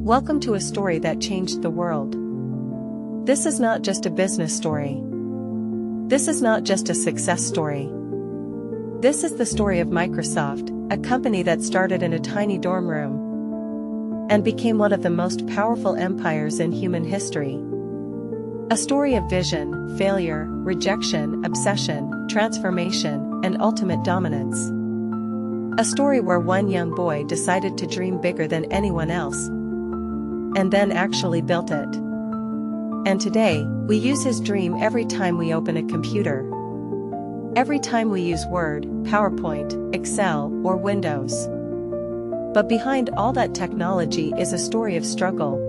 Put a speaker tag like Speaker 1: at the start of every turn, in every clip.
Speaker 1: Welcome to a story that changed the world. This is not just a business story. This is not just a success story. This is the story of Microsoft, a company that started in a tiny dorm room and became one of the most powerful empires in human history. A story of vision, failure, rejection, obsession, transformation, and ultimate dominance. A story where one young boy decided to dream bigger than anyone else, and then actually built it. And today, we use his dream every time we open a computer. Every time we use Word, PowerPoint, Excel, or Windows. But behind all that technology is a story of struggle,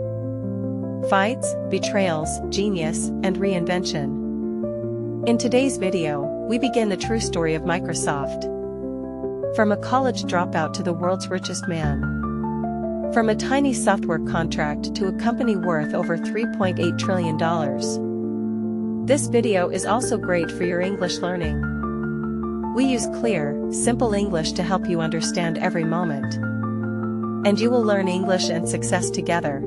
Speaker 1: fights, betrayals, genius, and reinvention. In today's video, we begin the true story of Microsoft. From a college dropout to the world's richest man. From a tiny software contract to a company worth over $3.8 trillion. This video is also great for your English learning. We use clear, simple English to help you understand every moment. And you will learn English and success together.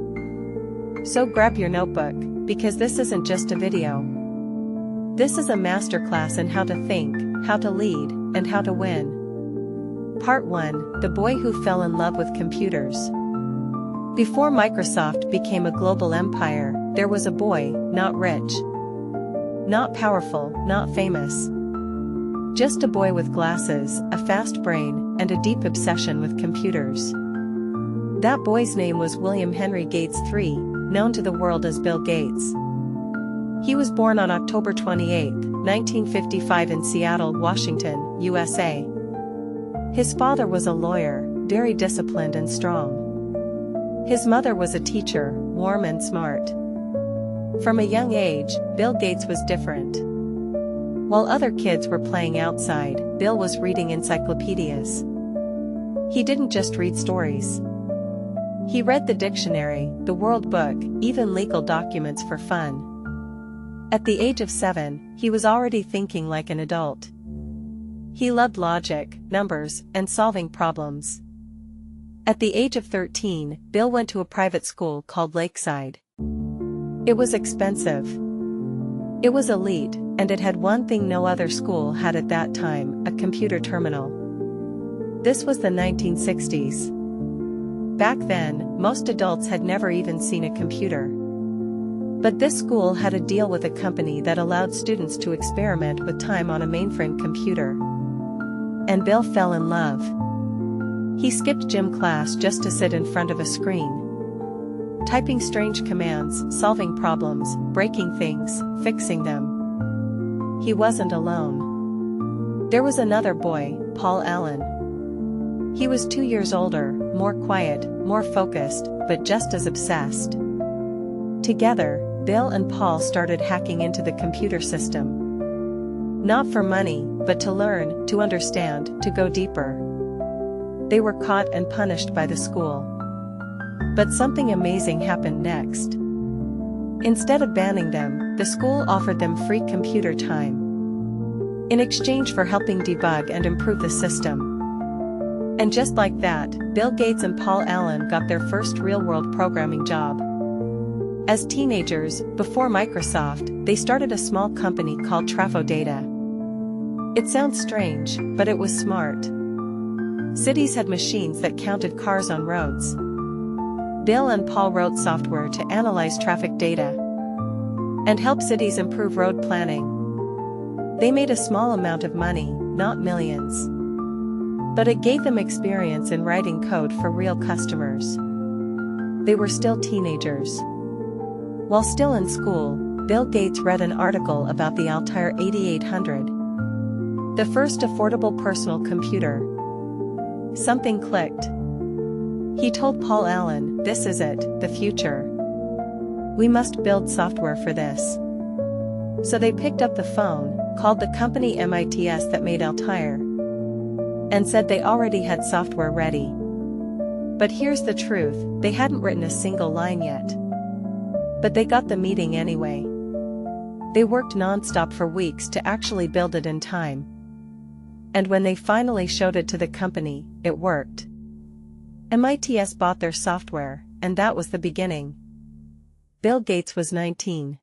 Speaker 1: So grab your notebook, because this isn't just a video. This is a masterclass in how to think, how to lead, and how to win. Part 1: The Boy Who Fell in Love with Computers. Before Microsoft became a global empire, there was a boy, not rich, not powerful, not famous. Just a boy with glasses, a fast brain, and a deep obsession with computers. That boy's name was William Henry Gates III, known to the world as Bill Gates. He was born on October 28, 1955 in Seattle, Washington, USA. His father was a lawyer, very disciplined and strong. His mother was a teacher, warm and smart. From a young age, Bill Gates was different. While other kids were playing outside, Bill was reading encyclopedias. He didn't just read stories. He read the dictionary, the World Book, even legal documents for fun. At the age of 7, he was already thinking like an adult. He loved logic, numbers, and solving problems. At the age of 13, Bill went to a private school called Lakeside. It was expensive. It was elite, and it had one thing no other school had at that time: a computer terminal. This was the 1960s. Back then, most adults had never even seen a computer. But this school had a deal with a company that allowed students to experiment with time on a mainframe computer. And Bill fell in love. He skipped gym class just to sit in front of a screen, typing strange commands, solving problems, breaking things, fixing them. He wasn't alone. There was another boy, Paul Allen. He was 2 years older, more quiet, more focused, but just as obsessed. Together, Bill and Paul started hacking into the computer system. Not for money, but to learn, to understand, to go deeper. They were caught and punished by the school. But something amazing happened next. Instead of banning them, the school offered them free computer time in exchange for helping debug and improve the system. And just like that, Bill Gates and Paul Allen got their first real-world programming job. As teenagers, before Microsoft, they started a small company called Trafo Data. It sounds strange, but it was smart. Cities had machines that counted cars on roads. Bill and Paul wrote software to analyze traffic data and help cities improve road planning. They made a small amount of money, not millions. But it gave them experience in writing code for real customers. They were still teenagers. While still in school, Bill Gates read an article about the Altair 8800, the first affordable personal computer. Something clicked. He told Paul Allen, "This is it, the future. We must build software for this." So they picked up the phone, called the company MITS that made Altair, and said they already had software ready. But here's the truth: they hadn't written a single line yet. But they got the meeting anyway. They worked non-stop for weeks to actually build it in time. And when they finally showed it to the company, it worked. MITS bought their software, and that was the beginning. Bill Gates was 19.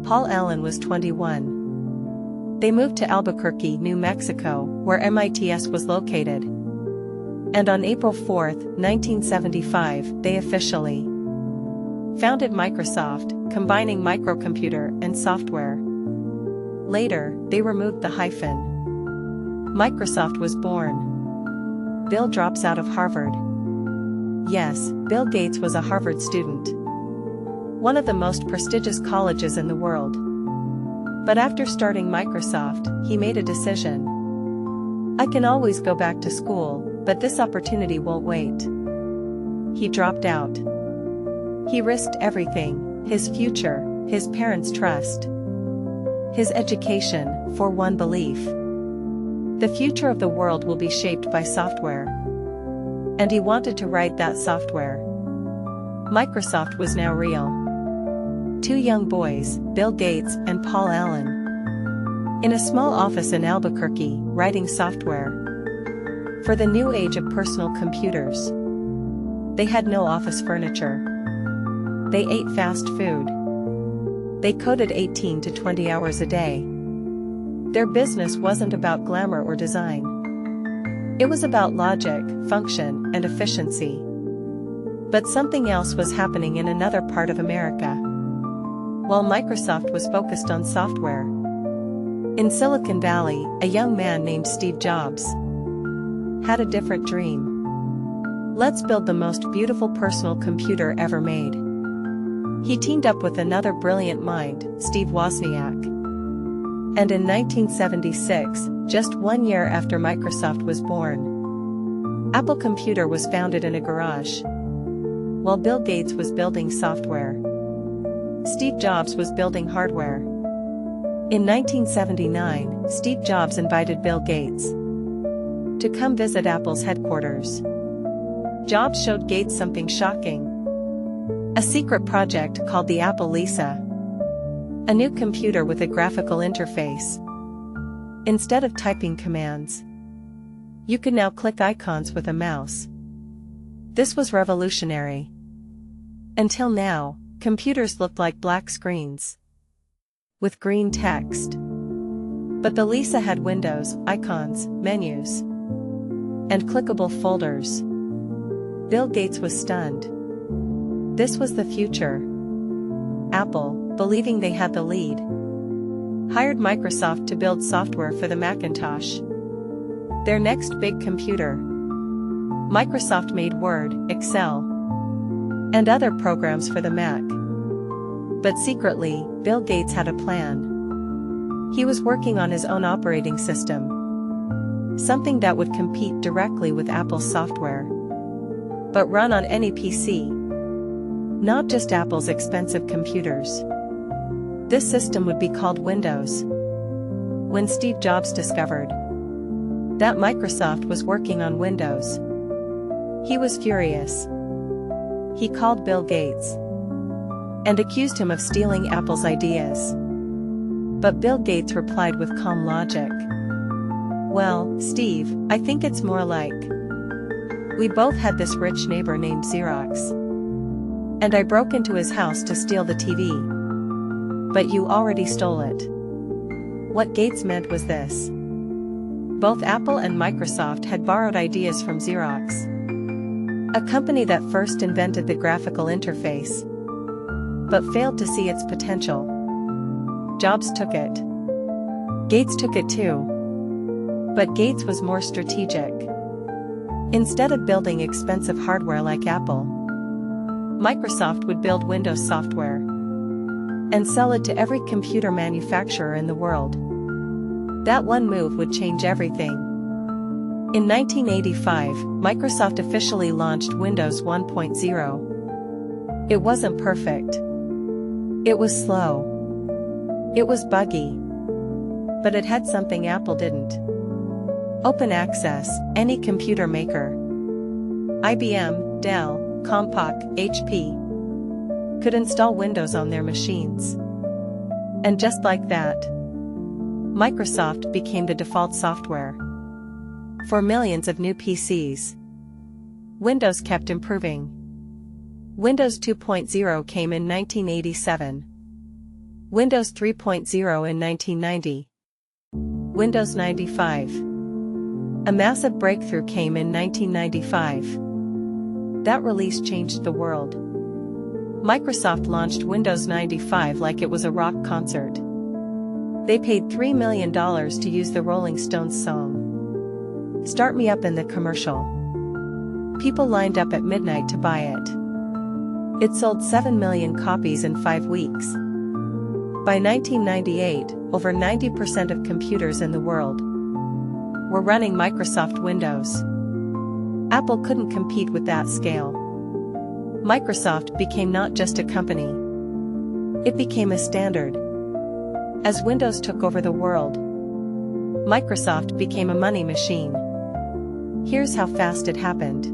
Speaker 1: Paul Allen was 21. They moved to Albuquerque, New Mexico, where MITS was located. And on April 4, 1975, they officially founded Microsoft, combining microcomputer and software. Later, they removed the hyphen. Microsoft was born. Bill drops out of Harvard. Yes, Bill Gates was a Harvard student, one of the most prestigious colleges in the world. But after starting Microsoft, he made a decision. I can always go back to school, but this opportunity won't wait. He dropped out. He risked everything, his future, his parents' trust, his education, for one belief. The future of the world will be shaped by software. And he wanted to write that software. Microsoft was now real. Two young boys, Bill Gates and Paul Allen, in a small office in Albuquerque, writing software for the new age of personal computers. They had no office furniture. They ate fast food. They coded 18 to 20 hours a day. Their business wasn't about glamour or design. It was about logic, function, and efficiency. But something else was happening in another part of America. While Microsoft was focused on software, in Silicon Valley, a young man named Steve Jobs had a different dream. Let's build the most beautiful personal computer ever made. He teamed up with another brilliant mind, Steve Wozniak. And in 1976, just 1 year after Microsoft was born, Apple Computer was founded in a garage, while Bill Gates was building software. Steve Jobs was building hardware. In 1979, Steve Jobs invited Bill Gates to come visit Apple's headquarters. Jobs showed Gates something shocking. A secret project called the Apple Lisa. A new computer with a graphical interface. Instead of typing commands, you could now click icons with a mouse. This was revolutionary. Until now, computers looked like black screens with green text. But the Lisa had windows, icons, menus, and clickable folders. Bill Gates was stunned. This was the future. Apple, believing they had the lead, hired Microsoft to build software for the Macintosh, their next big computer. Microsoft made Word, Excel, and other programs for the Mac. But secretly, Bill Gates had a plan. He was working on his own operating system, something that would compete directly with Apple's software, but run on any PC, not just Apple's expensive computers. This system would be called Windows. When Steve Jobs discovered that Microsoft was working on Windows, he was furious. He called Bill Gates and accused him of stealing Apple's ideas. But Bill Gates replied with calm logic. Well, Steve, I think it's more like, we both had this rich neighbor named Xerox, and I broke into his house to steal the TV. But you already stole it. What Gates meant was this. Both Apple and Microsoft had borrowed ideas from Xerox, a company that first invented the graphical interface, but failed to see its potential. Jobs took it. Gates took it too. But Gates was more strategic. Instead of building expensive hardware like Apple, Microsoft would build Windows software and sell it to every computer manufacturer in the world. That one move would change everything. In 1985, Microsoft officially launched Windows 1.0. It wasn't perfect. It was slow. It was buggy. But it had something Apple didn't. Open access, any computer maker, IBM, Dell, Compaq, HP, could install Windows on their machines. And just like that, Microsoft became the default software for millions of new PCs. Windows kept improving. Windows 2.0 came in 1987. Windows 3.0 in 1990. Windows 95. A massive breakthrough came in 1995. That release changed the world. Microsoft launched Windows 95 like it was a rock concert. They paid $3 million to use the Rolling Stones song "Start Me Up" in the commercial. People lined up at midnight to buy it. It sold 7 million copies in 5 weeks. By 1998, over 90% of computers in the world were running Microsoft Windows. Apple couldn't compete with that scale. Microsoft became not just a company. It became a standard. As Windows took over the world, Microsoft became a money machine. Here's how fast it happened.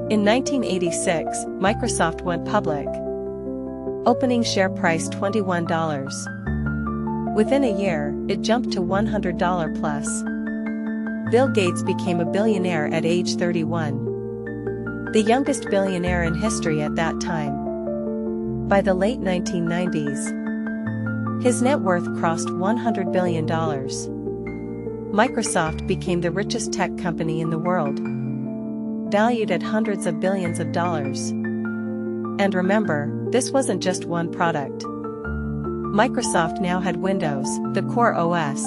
Speaker 1: In 1986, Microsoft went public. Opening share price $21. Within a year, it jumped to $100 plus. Bill Gates became a billionaire at age 31. The youngest billionaire in history at that time. By the late 1990s, his net worth crossed $100 billion. Microsoft became the richest tech company in the world, valued at hundreds of billions of dollars. And remember, this wasn't just one product. Microsoft now had Windows, the core OS.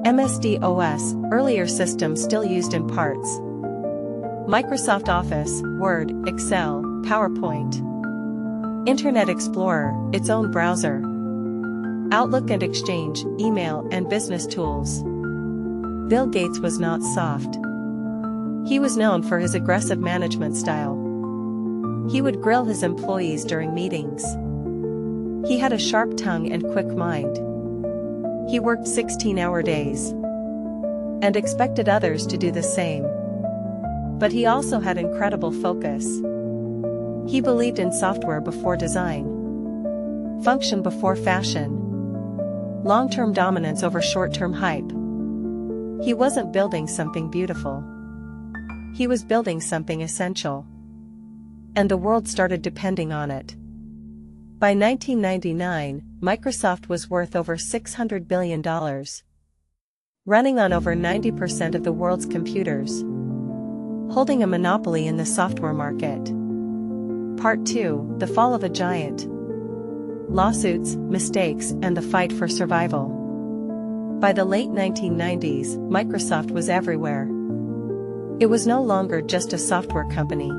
Speaker 1: MS-DOS, earlier systems still used in parts. Microsoft Office, Word, Excel, PowerPoint. Internet Explorer, its own browser. Outlook and Exchange, email and business tools. Bill Gates was not soft. He was known for his aggressive management style. He would grill his employees during meetings. He had a sharp tongue and quick mind. He worked 16-hour days and expected others to do the same. But he also had incredible focus. He believed in software before design, function before fashion, long-term dominance over short-term hype. He wasn't building something beautiful. He was building something essential. And the world started depending on it. By 1999, Microsoft was worth over $600 billion, running on over 90% of the world's computers, holding a monopoly in the software market. Part 2: The Fall of a Giant. Lawsuits, mistakes, and the fight for survival. By the late 1990s, Microsoft was everywhere. It was no longer just a software company.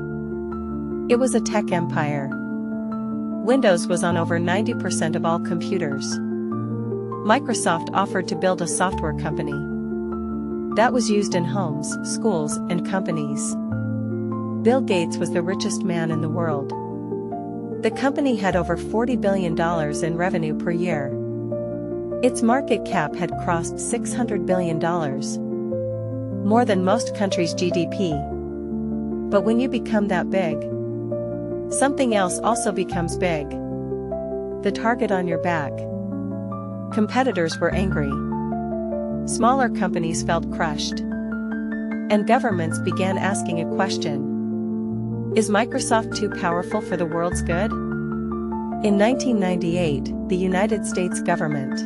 Speaker 1: It was a tech empire. Windows was on over 90% of all computers. Microsoft offered to build a software company that was used in homes, schools, and companies. Bill Gates was the richest man in the world. The company had over $40 billion in revenue per year. Its market cap had crossed $600 billion, more than most countries' GDP. But when you become that big, something else also becomes big. The target on your back. Competitors were angry. Smaller companies felt crushed. And governments began asking a question. Is Microsoft too powerful for the world's good? In 1998, the United States government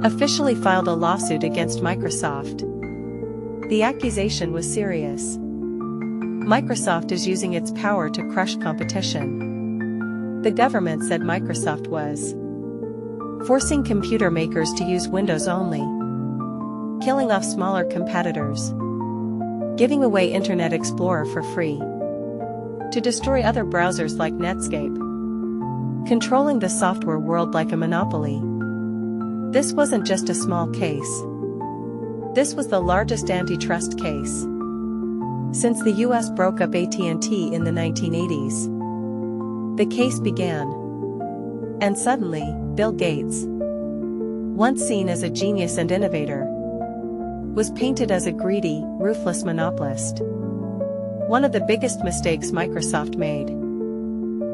Speaker 1: officially filed a lawsuit against Microsoft. The accusation was serious. Microsoft is using its power to crush competition. The government said Microsoft was forcing computer makers to use Windows only, killing off smaller competitors, giving away Internet Explorer for free, to destroy other browsers like Netscape, controlling the software world like a monopoly. This wasn't just a small case. This was the largest antitrust case since the US broke up AT&T in the 1980s. The case began. And suddenly, Bill Gates, once seen as a genius and innovator, was painted as a greedy, ruthless monopolist. One of the biggest mistakes Microsoft made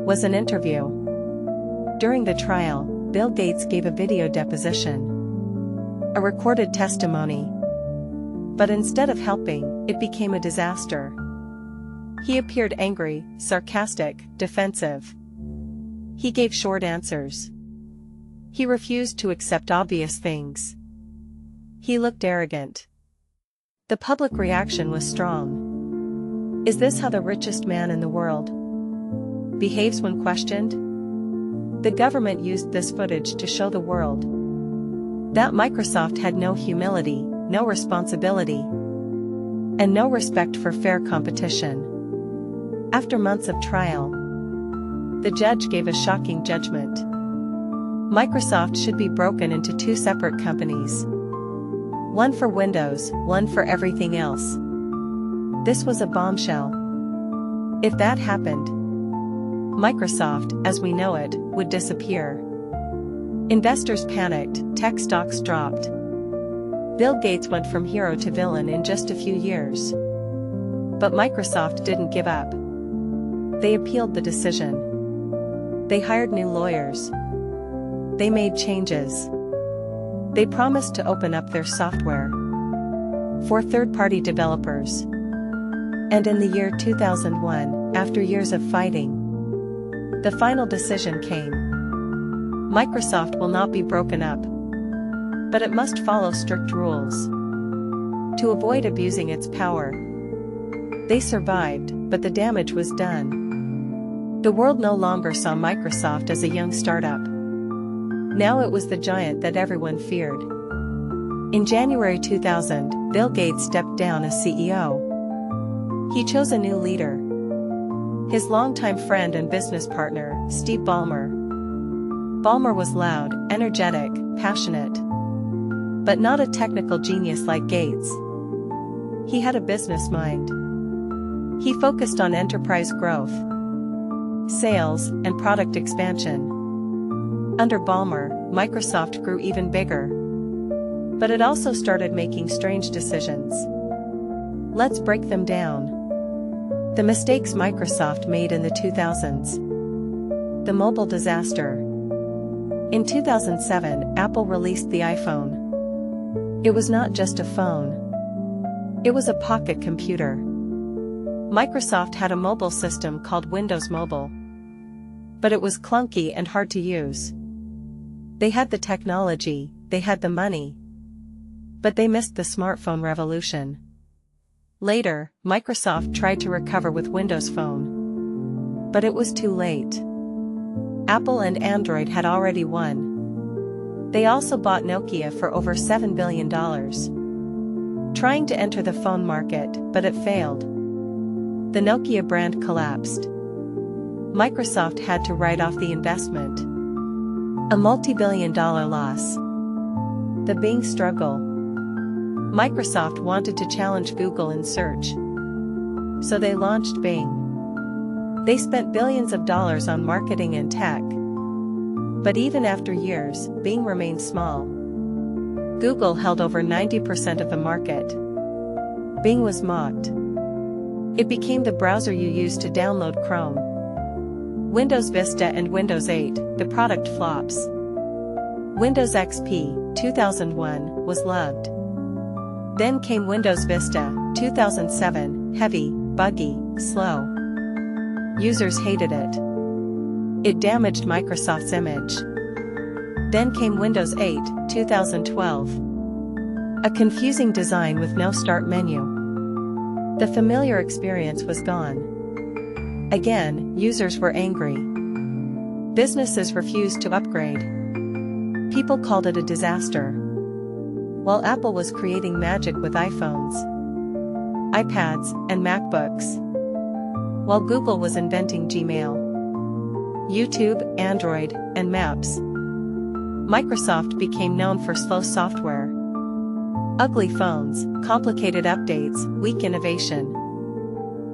Speaker 1: was an interview. During the trial, Bill Gates gave a video deposition, a recorded testimony. But instead of helping, it became a disaster. He appeared angry, sarcastic, defensive. He gave short answers. He refused to accept obvious things. He looked arrogant. The public reaction was strong. Is this how the richest man in the world behaves when questioned? The government used this footage to show the world that Microsoft had no humility, no responsibility, and no respect for fair competition. After months of trial, the judge gave a shocking judgment. Microsoft should be broken into two separate companies. One for Windows, one for everything else. This was a bombshell. If that happened, Microsoft, as we know it, would disappear. Investors panicked, tech stocks dropped. Bill Gates went from hero to villain in just a few years. But Microsoft didn't give up. They appealed the decision. They hired new lawyers. They made changes. They promised to open up their software for third-party developers. And in the year 2001, after years of fighting, the final decision came. Microsoft will not be broken up, but it must follow strict rules to avoid abusing its power. They survived, but the damage was done. The world no longer saw Microsoft as a young startup. Now it was the giant that everyone feared. In January 2000, Bill Gates stepped down as CEO. He chose a new leader. His longtime friend and business partner, Steve Ballmer. Ballmer was loud, energetic, passionate, but not a technical genius like Gates. He had a business mind. He focused on enterprise growth, sales, and product expansion. Under Ballmer, Microsoft grew even bigger. But it also started making strange decisions. Let's break them down. The mistakes Microsoft made in the 2000s. The mobile disaster. In 2007, Apple released the iPhone. It was not just a phone. It was a pocket computer. Microsoft had a mobile system called Windows Mobile. But it was clunky and hard to use. They had the technology, they had the money. But they missed the smartphone revolution. Later, Microsoft tried to recover with Windows Phone. But it was too late. Apple and Android had already won. They also bought Nokia for over $7 billion. Trying to enter the phone market, but it failed. The Nokia brand collapsed. Microsoft had to write off the investment. A multi-billion-dollar loss. The Bing struggle. Microsoft wanted to challenge Google in search. So they launched Bing. They spent billions of dollars on marketing and tech. But even after years, Bing remained small. Google held over 90% of the market. Bing was mocked. It became the browser you used to download Chrome. Windows Vista and Windows 8, the product flops. Windows XP, 2001, was loved. Then came Windows Vista, 2007, heavy, buggy, slow. Users hated it. It damaged Microsoft's image. Then came Windows 8, 2012. A confusing design with no start menu. The familiar experience was gone. Again, users were angry. Businesses refused to upgrade. People called it a disaster. While Apple was creating magic with iPhones, iPads, and MacBooks. While Google was inventing Gmail, YouTube, Android, and Maps. Microsoft became known for slow software, ugly phones, complicated updates, weak innovation.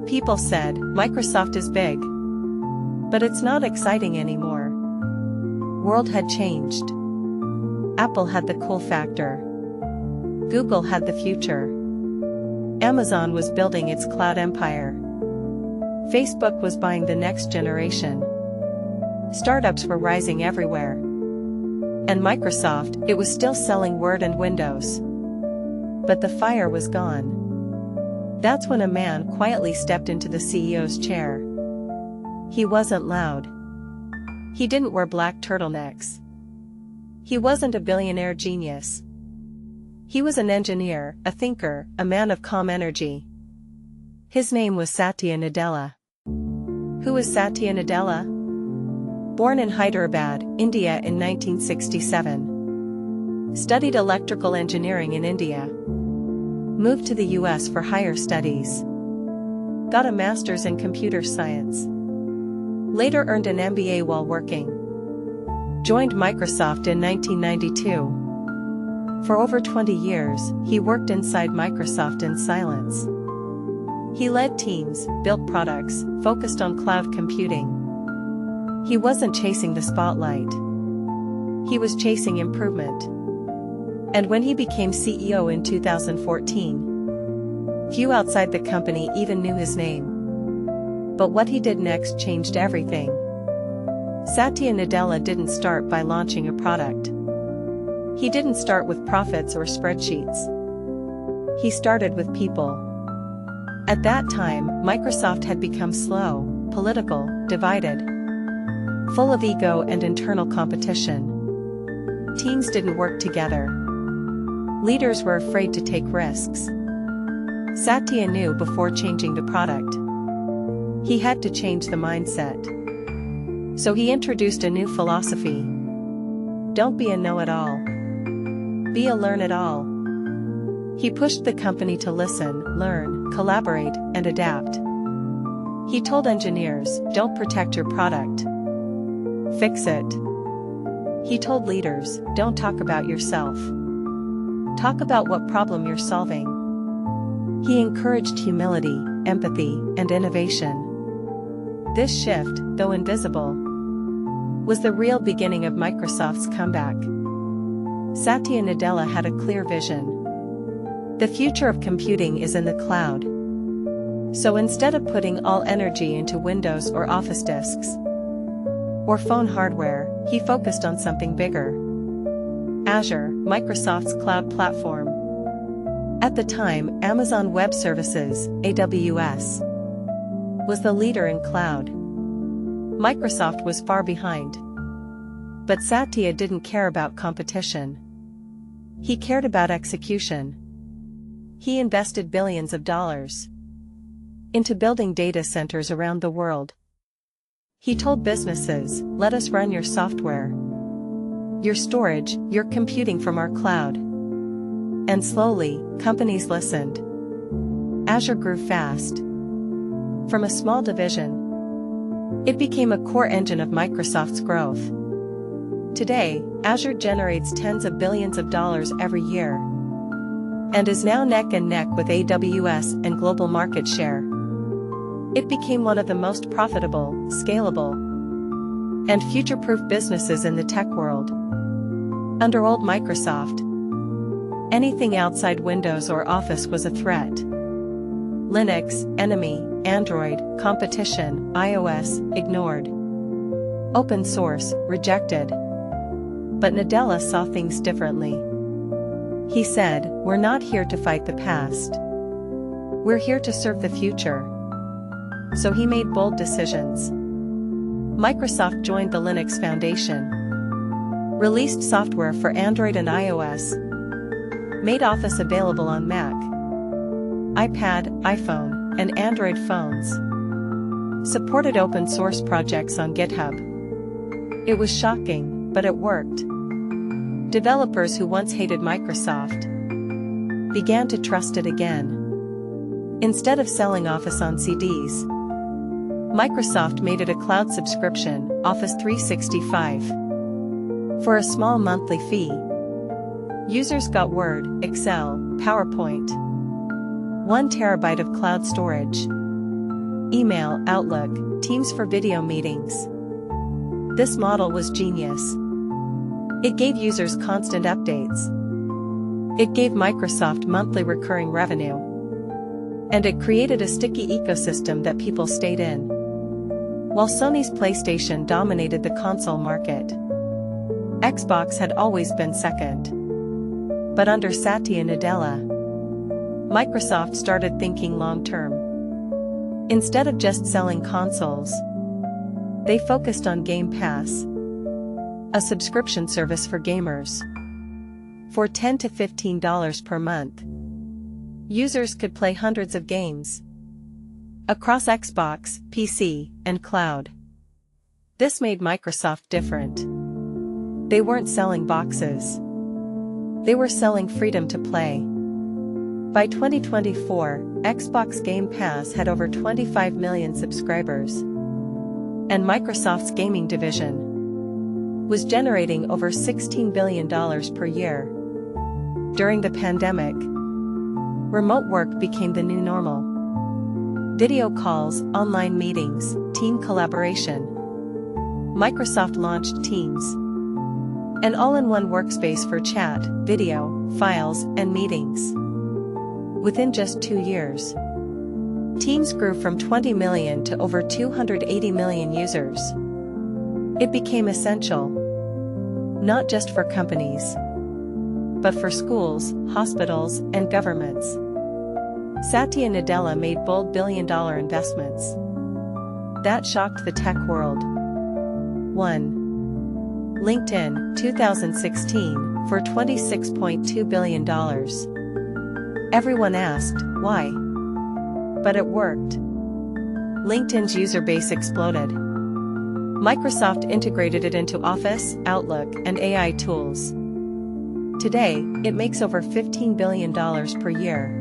Speaker 1: People said, Microsoft is big. But it's not exciting anymore. World had changed. Apple had the cool factor. Google had the future. Amazon was building its cloud empire. Facebook was buying the next generation. Startups were rising everywhere. And Microsoft, it was still selling Word and Windows. But the fire was gone. That's when a man quietly stepped into the CEO's chair. He wasn't loud. He didn't wear black turtlenecks. He wasn't a billionaire genius. He was an engineer, a thinker, a man of calm energy. His name was Satya Nadella. Who was Satya Nadella? Born in Hyderabad, India in 1967. Studied electrical engineering in India. Moved to the US for higher studies. Got a master's in computer science. Later earned an MBA while working. Joined Microsoft in 1992. For over 20 years, he worked inside Microsoft in silence. He led teams, built products, focused on cloud computing. He wasn't chasing the spotlight. He was chasing improvement. And when he became CEO in 2014, few outside the company even knew his name. But what he did next changed everything. Satya Nadella didn't start by launching a product. He didn't start with profits or spreadsheets. He started with people. At that time, Microsoft had become slow, political, divided, full of ego and internal competition. Teams didn't work together. Leaders were afraid to take risks. Satya knew before changing the product, he had to change the mindset. So he introduced a new philosophy. Don't be a know-it-all. Be a learn-it-all. He pushed the company to listen, learn, collaborate, and adapt. He told engineers, don't protect your product. Fix it. He told leaders, don't talk about yourself. Talk about what problem you're solving. He encouraged humility, empathy, and innovation. This shift, though invisible, was the real beginning of Microsoft's comeback. Satya Nadella had a clear vision. The future of computing is in the cloud. So instead of putting all energy into Windows or Office disks or phone hardware, he focused on something bigger. Azure, Microsoft's cloud platform. At the time, Amazon Web Services, AWS, was the leader in cloud. Microsoft was far behind. But Satya didn't care about competition. He cared about execution. He invested billions of dollars into building data centers around the world. He told businesses, let us run your software, your storage, your computing from our cloud. And slowly, companies listened. Azure grew fast. From a small division, it became a core engine of Microsoft's growth. Today, Azure generates tens of billions of dollars every year and is now neck and neck with AWS and global market share. It became one of the most profitable, scalable, and future-proof businesses in the tech world. Under old Microsoft, anything outside Windows or Office was a threat. Linux, enemy; Android, competition; iOS, ignored; open source, rejected. But Nadella saw things differently. He said, we're not here to fight the past. We're here to serve the future. So he made bold decisions. Microsoft joined the Linux Foundation, released software for Android and iOS, made Office available on Mac, iPad, iPhone, and Android phones, supported open source projects on GitHub. It was shocking, but it worked. Developers who once hated Microsoft began to trust it again. Instead of selling Office on CDs, Microsoft made it a cloud subscription, Office 365. For a small monthly fee, users got Word, Excel, PowerPoint, 1 terabyte of cloud storage, email, Outlook, Teams for video meetings. This model was genius. It gave users constant updates. It gave Microsoft monthly recurring revenue. And it created a sticky ecosystem that people stayed in. While Sony's PlayStation dominated the console market, Xbox had always been second. But under Satya Nadella, Microsoft started thinking long-term. Instead of just selling consoles, they focused on Game Pass, a subscription service for gamers. For $10 to $15 per month, users could play hundreds of games across Xbox, PC, and cloud. This made Microsoft different. They weren't selling boxes. They were selling freedom to play. By 2024, Xbox Game Pass had over 25 million subscribers, and Microsoft's gaming division was generating over $16 billion per year. During the pandemic, remote work became the new normal. Video calls, online meetings, team collaboration. Microsoft launched Teams, an all-in-one workspace for chat, video, files, and meetings. Within just 2 years, Teams grew from 20 million to over 280 million users. It became essential, not just for companies, but for schools, hospitals, and governments. Satya Nadella made bold billion-dollar investments that shocked the tech world. 1. LinkedIn, 2016, for $26.2 billion. Everyone asked, why? But it worked. LinkedIn's user base exploded. Microsoft integrated it into Office, Outlook, and AI tools. Today, it makes over $15 billion per year.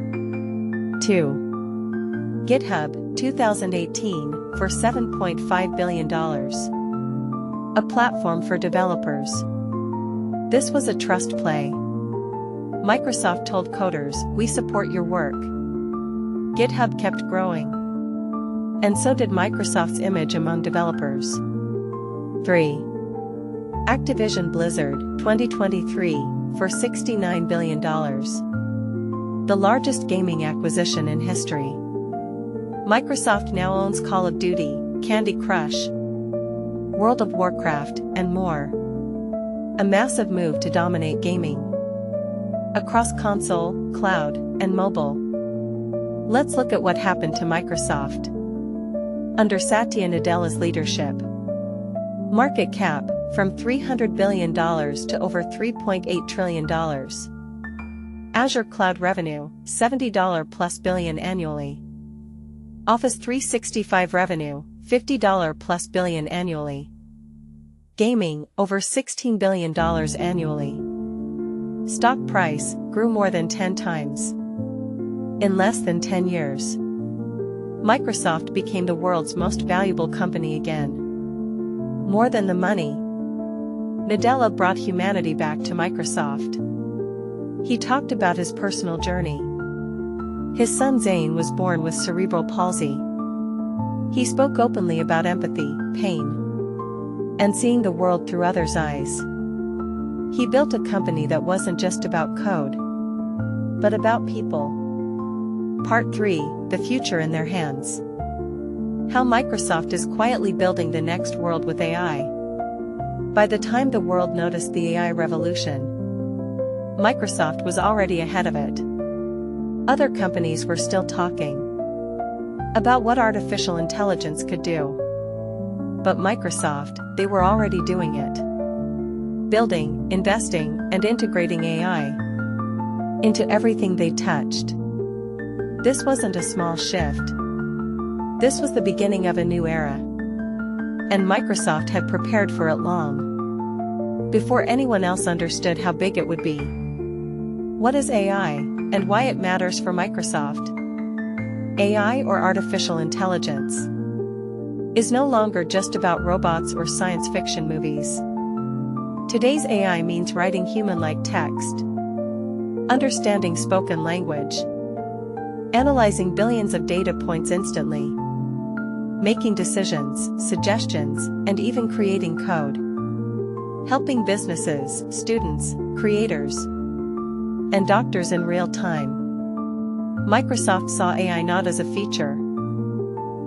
Speaker 1: 2. GitHub, 2018, for $7.5 billion. A platform for developers. This was a trust play. Microsoft told coders, "We support your work." GitHub kept growing, and so did Microsoft's image among developers. 3. Activision Blizzard, 2023, for $69 billion. The largest gaming acquisition in history. Microsoft now owns Call of Duty, Candy Crush, World of Warcraft, and more. A massive move to dominate gaming across console, cloud, and mobile. Let's look at what happened to Microsoft under Satya Nadella's leadership. Market cap from $300 billion to over $3.8 trillion. Azure cloud revenue, $70 plus billion annually. Office 365 revenue, $50 plus billion annually. Gaming, over $16 billion annually. Stock price grew more than 10 times. In less than 10 years, Microsoft became the world's most valuable company again. More than the money, Nadella brought humanity back to Microsoft. He talked about his personal journey. His son Zane was born with cerebral palsy. He spoke openly about empathy, pain, and seeing the world through others' eyes. He built a company that wasn't just about code, but about people. Part 3, The Future in Their Hands. How Microsoft is quietly building the next world with AI. By the time the world noticed the AI revolution, Microsoft was already ahead of it. Other companies were still talking about what artificial intelligence could do. But Microsoft, they were already doing it. Building, investing, and integrating AI into everything they touched. This wasn't a small shift. This was the beginning of a new era. And Microsoft had prepared for it long before anyone else understood how big it would be. What is AI, and why it matters for Microsoft? AI, or artificial intelligence, is no longer just about robots or science fiction movies. Today's AI means writing human-like text, understanding spoken language, analyzing billions of data points instantly, making decisions, suggestions, and even creating code. Helping businesses, students, creators, and doctors in real time. Microsoft saw AI not as a feature,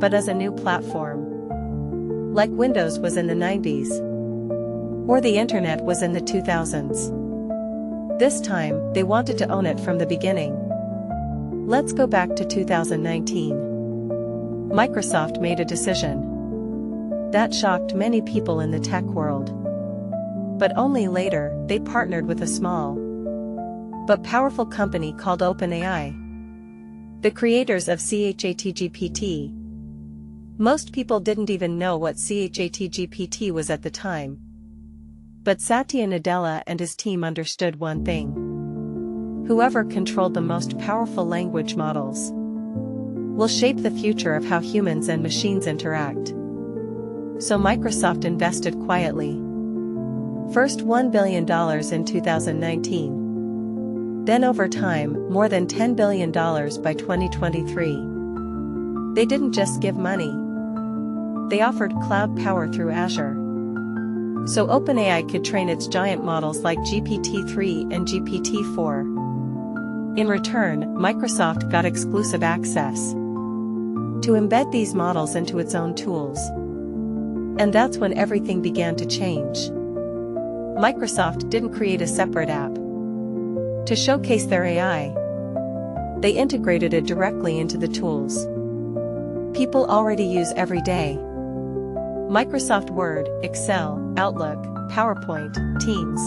Speaker 1: but as a new platform. Like Windows was in the 90s, or the internet was in the 2000s. This time, they wanted to own it from the beginning. Let's go back to 2019. Microsoft made a decision that shocked many people in the tech world. But only later, they partnered with a small but powerful company called OpenAI, the creators of ChatGPT. Most people didn't even know what ChatGPT was at the time. But Satya Nadella and his team understood one thing. Whoever controlled the most powerful language models will shape the future of how humans and machines interact. So Microsoft invested quietly. First $1 billion in 2019. Then over time, more than $10 billion by 2023. They didn't just give money. They offered cloud power through Azure, so OpenAI could train its giant models like GPT-3 and GPT-4. In return, Microsoft got exclusive access to embed these models into its own tools. And that's when everything began to change. Microsoft didn't create a separate app to showcase their AI. They integrated it directly into the tools people already use every day. Microsoft Word, Excel, Outlook, PowerPoint, Teams,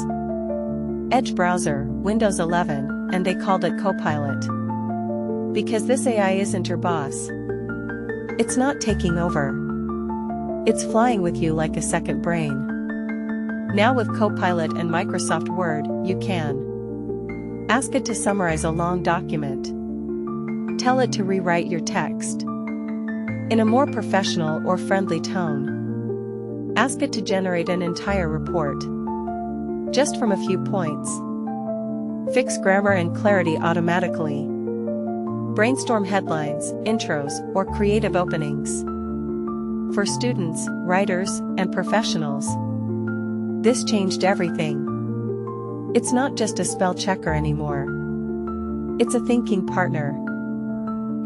Speaker 1: Edge browser, Windows 11, and they called it Copilot. Because this AI isn't your boss. It's not taking over. It's flying with you like a second brain. Now with Copilot and Microsoft Word, you can ask it to summarize a long document. Tell it to rewrite your text in a more professional or friendly tone. Ask it to generate an entire report just from a few points. Fix grammar and clarity automatically. Brainstorm headlines, intros, or creative openings. For students, writers, and professionals, this changed everything. It's not just a spell checker anymore. It's a thinking partner.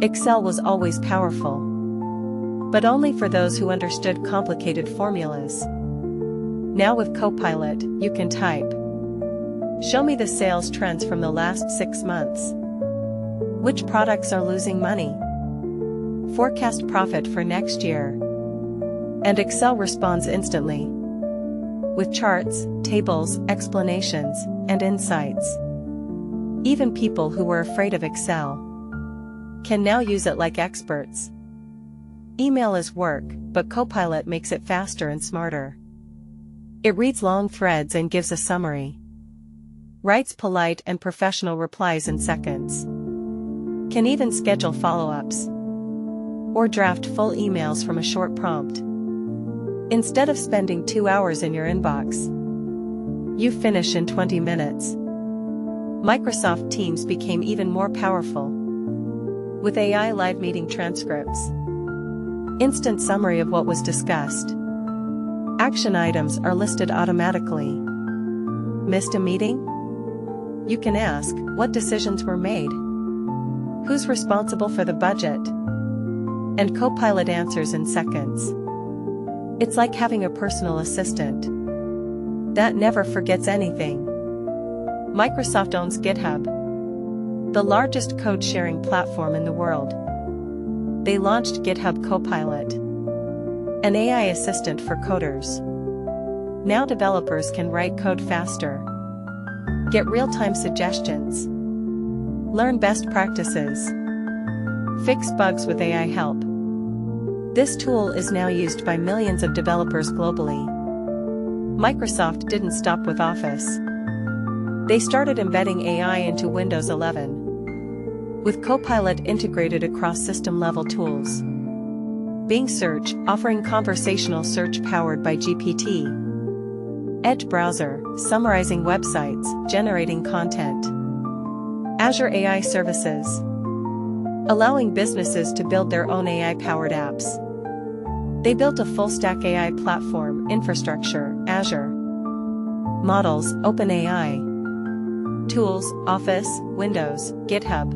Speaker 1: Excel was always powerful, but only for those who understood complicated formulas. Now with Copilot, you can type, "Show me the sales trends from the last 6 months. Which products are losing money? Forecast profit for next year." And Excel responds instantly, with charts, tables, explanations, and insights. Even people who were afraid of Excel can now use it like experts. Email is work, but Copilot makes it faster and smarter. It reads long threads and gives a summary. Writes polite and professional replies in seconds. Can even schedule follow-ups or draft full emails from a short prompt. Instead of spending 2 hours in your inbox, you finish in 20 minutes. Microsoft Teams became even more powerful. With AI live meeting transcripts, instant summary of what was discussed. Action items are listed automatically. Missed a meeting? You can ask, what decisions were made? Who's responsible for the budget? And Copilot answers in seconds. It's like having a personal assistant that never forgets anything. Microsoft owns GitHub, the largest code-sharing platform in the world. They launched GitHub Copilot, an AI assistant for coders. Now developers can write code faster, get real-time suggestions, learn best practices, fix bugs with AI help. This tool is now used by millions of developers globally. Microsoft didn't stop with Office. They started embedding AI into Windows 11, with Copilot integrated across system-level tools. Bing Search, offering conversational search powered by GPT. Edge browser, summarizing websites, generating content. Azure AI services, allowing businesses to build their own AI-powered apps. They built a full-stack AI platform, infrastructure, Azure. Models, OpenAI. Tools, Office, Windows, GitHub.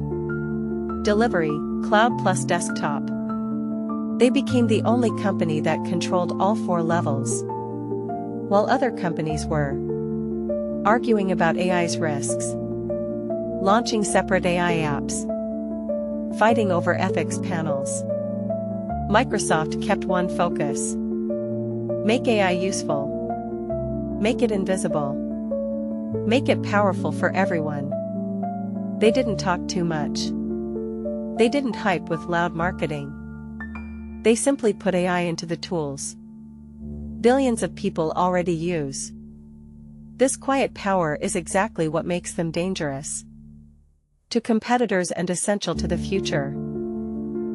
Speaker 1: Delivery, cloud plus desktop. They became the only company that controlled all 4 levels, while other companies were arguing about AI's risks, launching separate AI apps, fighting over ethics panels. Microsoft kept one focus: make AI useful, make it invisible, make it powerful for everyone. They didn't talk too much. They didn't hype with loud marketing. They simply put AI into the tools billions of people already use. This quiet power is exactly what makes them dangerous to competitors and essential to the future.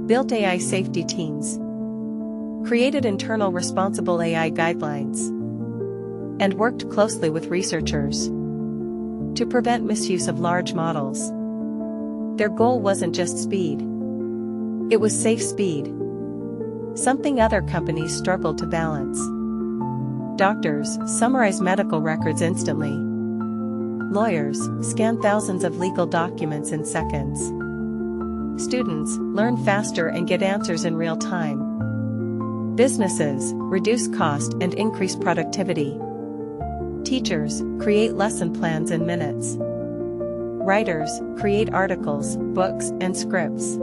Speaker 1: Built AI safety teams, created internal responsible AI guidelines, and worked closely with researchers to prevent misuse of large models. Their goal wasn't just speed. It was safe speed, something other companies struggled to balance. Doctors summarize medical records instantly. Lawyers scan thousands of legal documents in seconds. Students learn faster and get answers in real time. Businesses reduce cost and increase productivity. Teachers create lesson plans in minutes. Writers create articles, books, and scripts.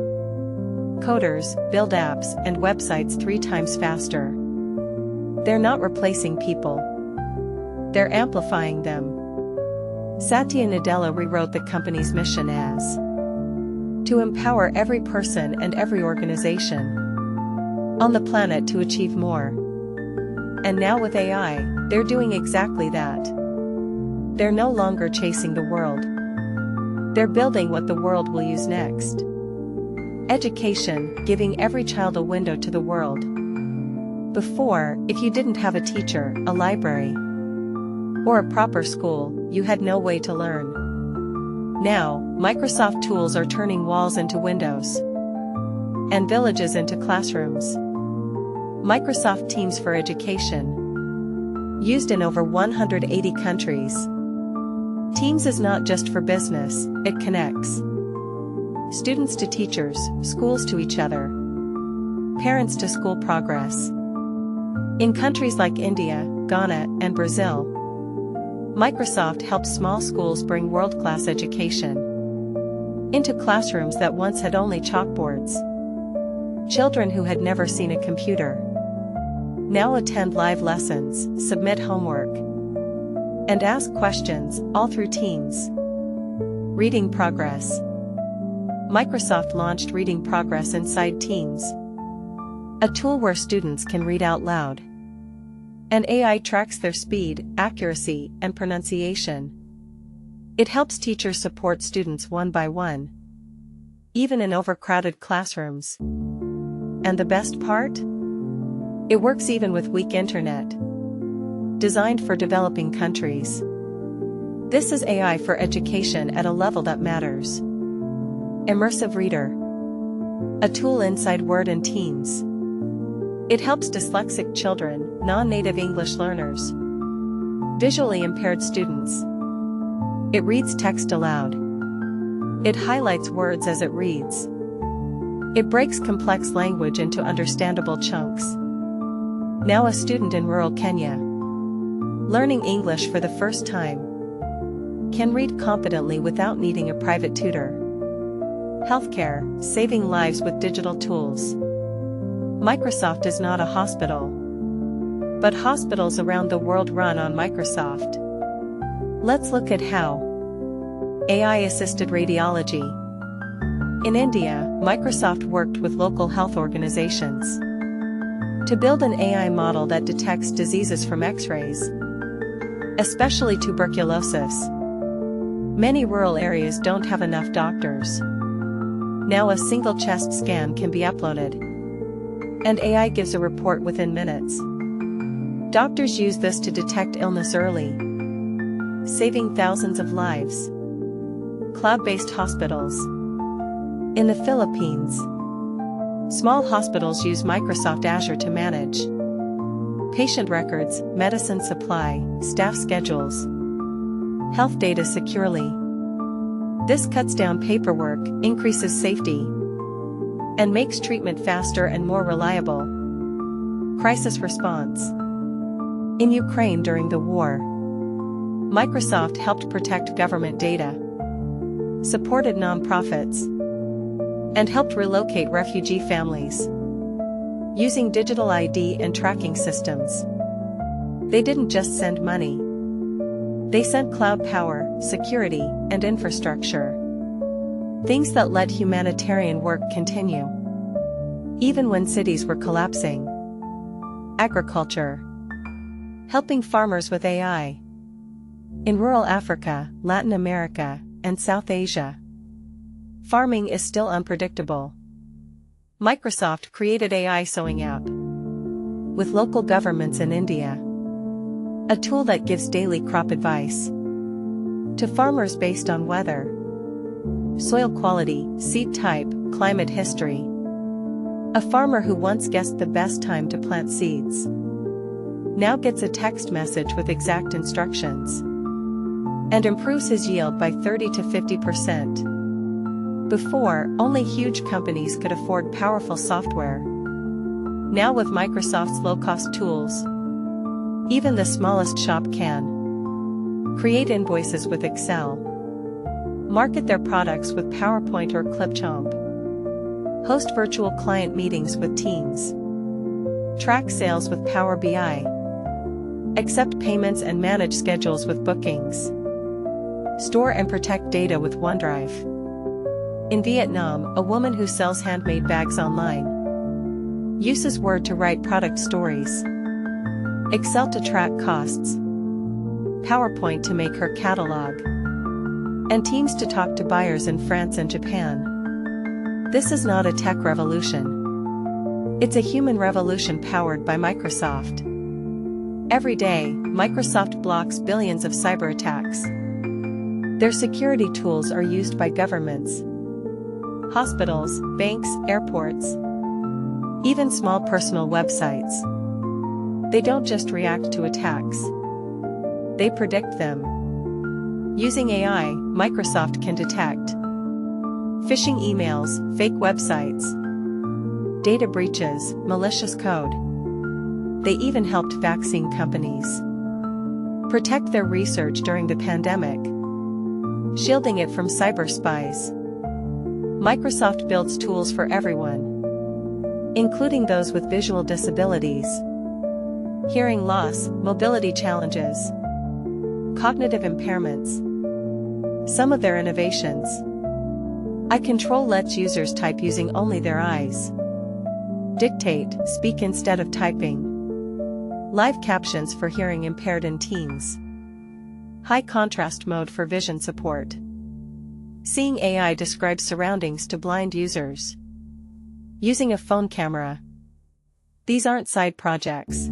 Speaker 1: Coders build apps and websites 3 times faster. They're not replacing people. They're amplifying them. Satya Nadella rewrote the company's mission as to empower every person and every organization on the planet to achieve more. And now with AI, they're doing exactly that. They're no longer chasing the world. They're building what the world will use next. Education, giving every child a window to the world. Before, if you didn't have a teacher, a library, or a proper school, you had no way to learn. Now, Microsoft tools are turning walls into windows and villages into classrooms. Microsoft Teams for Education, used in over 180 countries. Teams is not just for business, it connects students to teachers, schools to each other, parents to school progress. In countries like India, Ghana, and Brazil, Microsoft helps small schools bring world-class education into classrooms that once had only chalkboards. Children who had never seen a computer now attend live lessons, submit homework, and ask questions, all through Teams. Reading Progress. Microsoft launched Reading Progress inside Teams, a tool where students can read out loud, and AI tracks their speed, accuracy, and pronunciation. It helps teachers support students one by one, even in overcrowded classrooms. And the best part? It works even with weak internet. Designed for developing countries. This is AI for education at a level that matters. Immersive Reader, a tool inside Word and Teams. It helps dyslexic children, non-native English learners, visually impaired students. It reads text aloud. It highlights words as it reads. It breaks complex language into understandable chunks. Now a student in rural Kenya, learning English for the first time, can read confidently without needing a private tutor. Healthcare, saving lives with digital tools. Microsoft is not a hospital, but hospitals around the world run on Microsoft. Let's look at how. AI-assisted radiology. In India, Microsoft worked with local health organizations to build an AI model that detects diseases from X-rays, especially tuberculosis. Many rural areas don't have enough doctors. Now a single chest scan can be uploaded, and AI gives a report within minutes. Doctors use this to detect illness early, saving thousands of lives. Cloud-based hospitals. In the Philippines, small hospitals use Microsoft Azure to manage patient records, medicine supply, staff schedules, health data securely. This cuts down paperwork, increases safety, and makes treatment faster and more reliable. Crisis response. In Ukraine during the war, Microsoft helped protect government data, supported nonprofits, and helped relocate refugee families. Using digital ID and tracking systems. They didn't just send money. They sent cloud power, security, and infrastructure. Things that let humanitarian work continue. Even when cities were collapsing. Agriculture. Helping farmers with AI. In rural Africa, Latin America, and South Asia. Farming is still unpredictable. Microsoft created AI sewing app. With local governments in India. A tool that gives daily crop advice. To farmers based on weather. Soil quality, seed type, climate history. A farmer who once guessed the best time to plant seeds. Now gets a text message with exact instructions. And improves his yield by 30 to 50%. Before, only huge companies could afford powerful software. Now with Microsoft's low-cost tools, even the smallest shop can create invoices with Excel, market their products with PowerPoint or Clipchamp, host virtual client meetings with Teams, track sales with Power BI, accept payments and manage schedules with Bookings, store and protect data with OneDrive. In Vietnam, a woman who sells handmade bags online uses Word to write product stories, Excel to track costs, PowerPoint to make her catalog, and Teams to talk to buyers in France and Japan. This is not a tech revolution. It's a human revolution powered by Microsoft. Every day, Microsoft blocks billions of cyber attacks. Their security tools are used by governments, hospitals, banks, airports, even small personal websites. They don't just react to attacks. They predict them. Using AI, Microsoft can detect phishing emails, fake websites, data breaches, malicious code. They even helped vaccine companies protect their research during the pandemic, shielding it from cyber spies. Microsoft builds tools for everyone, including those with visual disabilities, hearing loss, mobility challenges, cognitive impairments. Some of their innovations. iControl lets users type using only their eyes. Dictate, speak instead of typing. Live captions for hearing impaired in teens. High contrast mode for vision support. Seeing AI describes surroundings to blind users. Using a phone camera. These aren't side projects.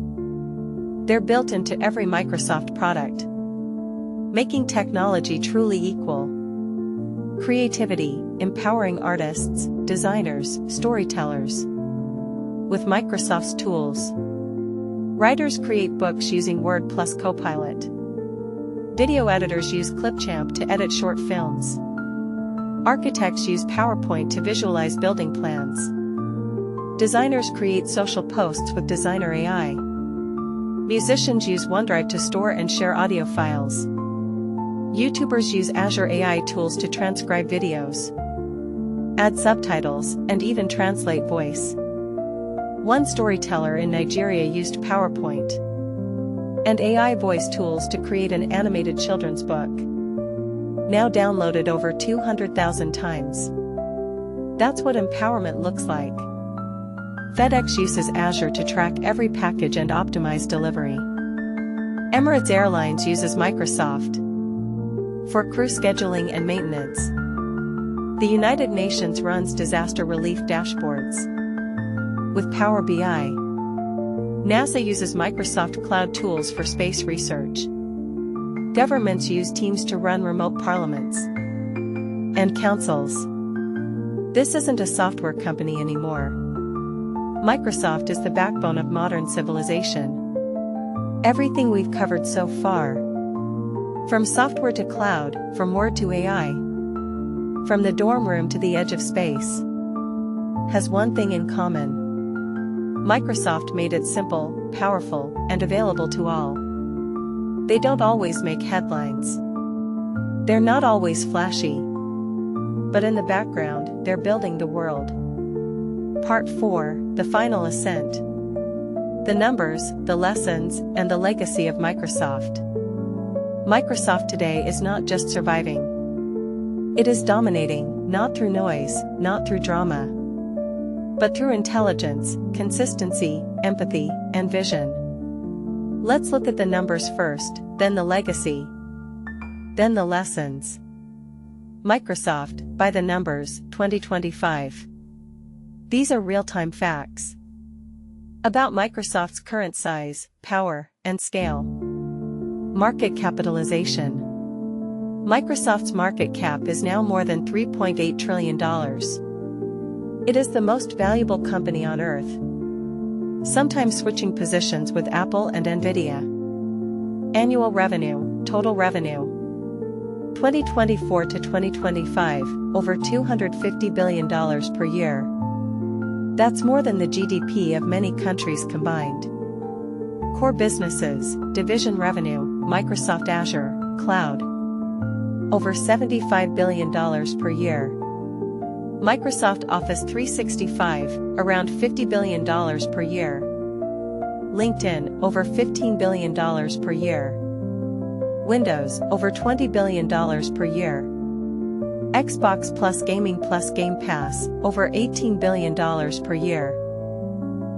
Speaker 1: They're built into every Microsoft product. Making technology truly equal. Creativity, empowering artists, designers, storytellers. With Microsoft's tools. Writers create books using Word plus Copilot. Video editors use Clipchamp to edit short films. Architects use PowerPoint to visualize building plans. Designers create social posts with Designer AI. Musicians use OneDrive to store and share audio files. YouTubers use Azure AI tools to transcribe videos, add subtitles, and even translate voice. One storyteller in Nigeria used PowerPoint and AI voice tools to create an animated children's book. Now downloaded over 200,000 times. That's what empowerment looks like. FedEx uses Azure to track every package and optimize delivery. Emirates Airlines uses Microsoft for crew scheduling and maintenance. The United Nations runs disaster relief dashboards with Power BI. NASA uses Microsoft Cloud tools for space research. Governments use Teams to run remote parliaments and councils. This isn't a software company anymore. Microsoft is the backbone of modern civilization. Everything we've covered so far, from software to cloud, from Word to AI, from the dorm room to the edge of space, has one thing in common. Microsoft made it simple, powerful, and available to all. They don't always make headlines. They're not always flashy. but in the background, they're building the world. Part 4, The Final Ascent. The numbers, the lessons, and the legacy of Microsoft. Microsoft today is not just surviving. It is dominating, not through noise, not through drama, but through intelligence, consistency, empathy, and vision. Let's look at the numbers first, then the legacy, then the lessons. Microsoft, by the numbers, 2025. These are real-time facts about Microsoft's current size, power, and scale. Market capitalization. Microsoft's market cap is now more than $3.8 trillion. It is the most valuable company on Earth, sometimes switching positions with Apple and Nvidia. Annual revenue, total revenue. 2024 to 2025, over $250 billion per year. That's more than the GDP of many countries combined. Core businesses, division revenue, Microsoft Azure, Cloud. Over $75 billion per year. Microsoft Office 365, around $50 billion per year. LinkedIn, over $15 billion per year. Windows, over $20 billion per year. Xbox plus Gaming plus Game Pass, over $18 billion per year.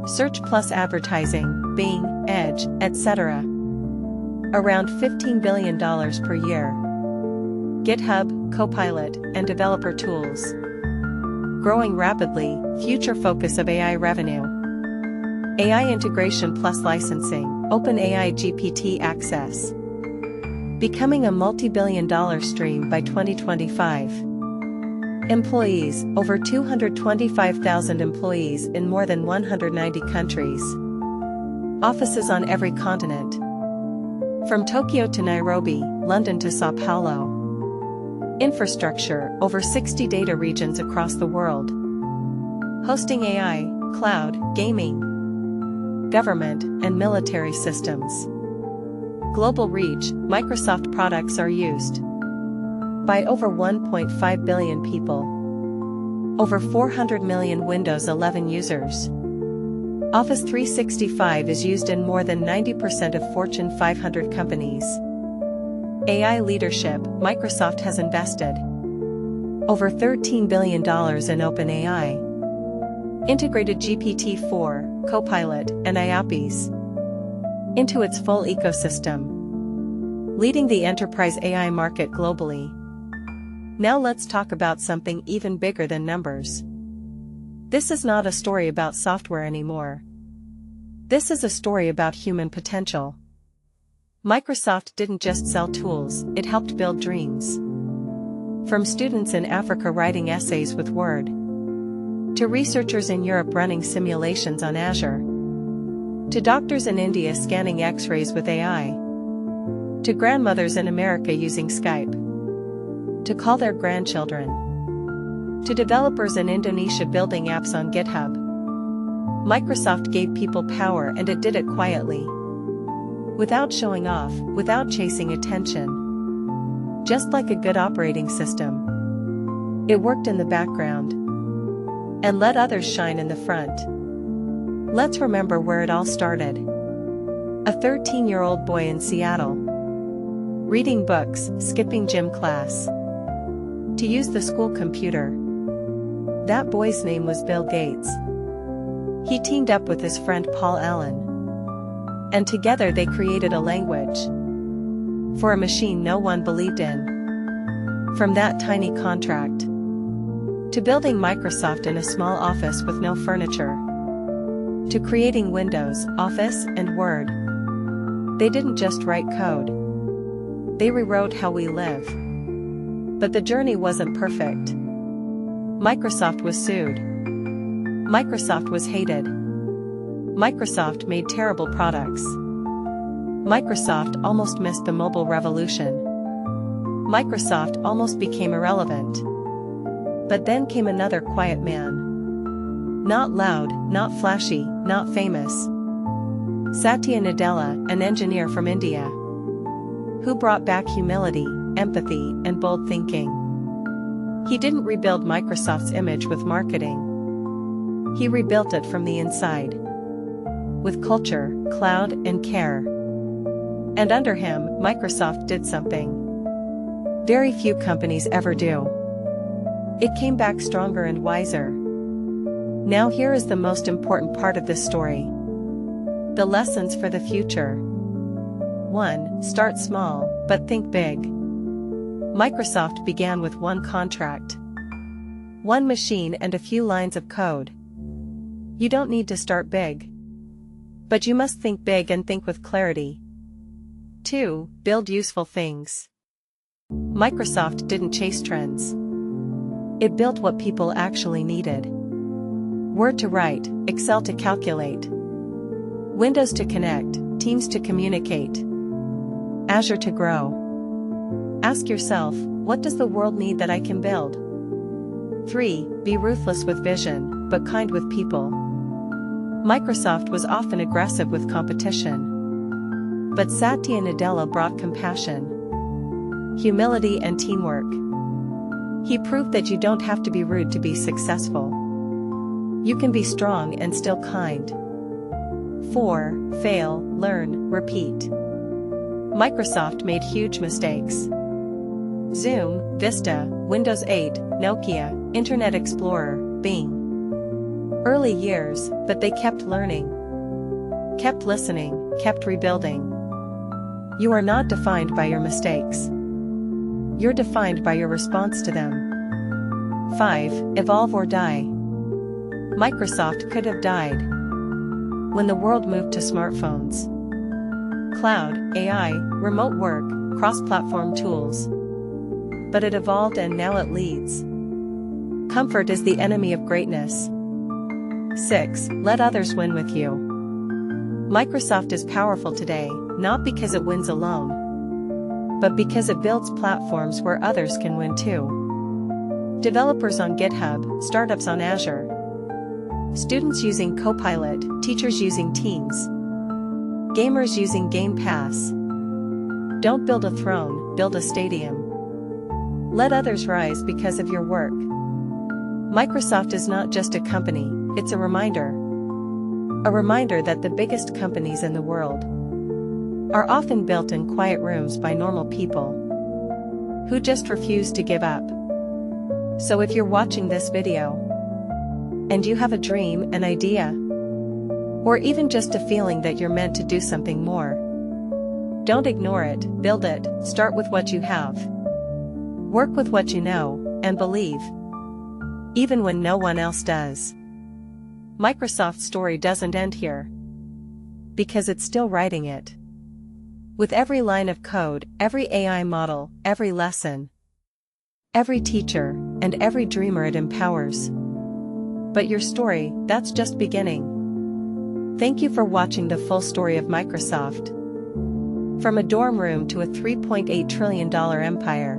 Speaker 1: Search plus advertising, Bing, Edge, etc. Around $15 billion per year. GitHub, Copilot, and developer tools. Growing rapidly, future focus of AI revenue. AI integration plus licensing, OpenAI GPT access. Becoming a multi-billion-dollar stream by 2025. Employees, over 225,000 employees in more than 190 countries. Offices on every continent. From Tokyo to Nairobi, London to Sao Paulo. Infrastructure, over 60 data regions across the world. Hosting AI, cloud, gaming, government, and military systems. Global reach, Microsoft products are used by over 1.5 billion people. Over 400 million Windows 11 users. Office 365 is used in more than 90% of Fortune 500 companies. AI leadership, Microsoft has invested over $13 billion in OpenAI. Integrated GPT-4, Copilot, and IAPIs into its full ecosystem, leading the enterprise AI market globally. Now let's talk about something even bigger than numbers. This is not a story about software anymore. This is a story about human potential. Microsoft didn't just sell tools, it helped build dreams. From students in Africa writing essays with Word, to researchers in Europe running simulations on Azure, to doctors in India scanning X-rays with AI, to grandmothers in America using Skype to call their grandchildren, to developers in Indonesia building apps on GitHub. Microsoft gave people power, and it did it quietly. Without showing off, without chasing attention. Just like a good operating system. It worked in the background and let others shine in the front. Let's remember where it all started. A 13-year-old boy in Seattle. Reading books, skipping gym class. To use the school computer. That boy's name was Bill Gates. He teamed up with his friend Paul Allen. And together they created a language for a machine no one believed in. From that tiny contract to building Microsoft in a small office with no furniture, to creating Windows, Office, and Word. They didn't just write code. They rewrote how we live. But the journey wasn't perfect. Microsoft was sued. Microsoft was hated. Microsoft made terrible products. Microsoft almost missed the mobile revolution. Microsoft almost became irrelevant. But then came another quiet man. Not loud, not flashy, not famous. Satya Nadella, an engineer from India, who brought back humility, empathy, and bold thinking. He didn't rebuild Microsoft's image with marketing. He rebuilt it from the inside. With culture, cloud, and care. And under him, Microsoft did something very few companies ever do. It came back stronger and wiser. Now here is the most important part of this story. The lessons for the future. 1. Start small, but think big. Microsoft began with one contract, one machine and a few lines of code. You don't need to start big. But you must think big and think with clarity. 2. Build useful things. Microsoft didn't chase trends. It built what people actually needed. Word to write, Excel to calculate, Windows to connect, Teams to communicate, Azure to grow. Ask yourself, what does the world need that I can build? 3. Be ruthless with vision, but kind with people. Microsoft was often aggressive with competition. But Satya Nadella brought compassion, humility and teamwork. He proved that you don't have to be rude to be successful. You can be strong and still kind. 4. Fail, learn, repeat. Microsoft made huge mistakes. Zoom, Vista, Windows 8, Nokia, Internet Explorer, Bing. Early years, but they kept learning, kept listening, kept rebuilding. You are not defined by your mistakes. You're defined by your response to them. 5. Evolve or die. Microsoft could have died when the world moved to smartphones, cloud, AI, remote work, cross-platform tools. But it evolved and now it leads. Comfort is the enemy of greatness. 6. Let others win with you. Microsoft is powerful today, not because it wins alone, but because it builds platforms where others can win too. Developers on GitHub, startups on Azure, students using Copilot, teachers using Teams, gamers using Game Pass. Don't build a throne, build a stadium. Let others rise because of your work. Microsoft is not just a company, it's a reminder. A reminder that the biggest companies in the world are often built in quiet rooms by normal people who just refuse to give up. So if you're watching this video and you have a dream, an idea, or even just a feeling that you're meant to do something more, don't ignore it, build it, start with what you have. Work with what you know, and believe, even when no one else does. Microsoft's story doesn't end here, because it's still writing it. With every line of code, every AI model, every lesson, every teacher, and every dreamer it empowers. But your story, that's just beginning. Thank you for watching the full story of Microsoft. From a dorm room to a $3.8 trillion empire.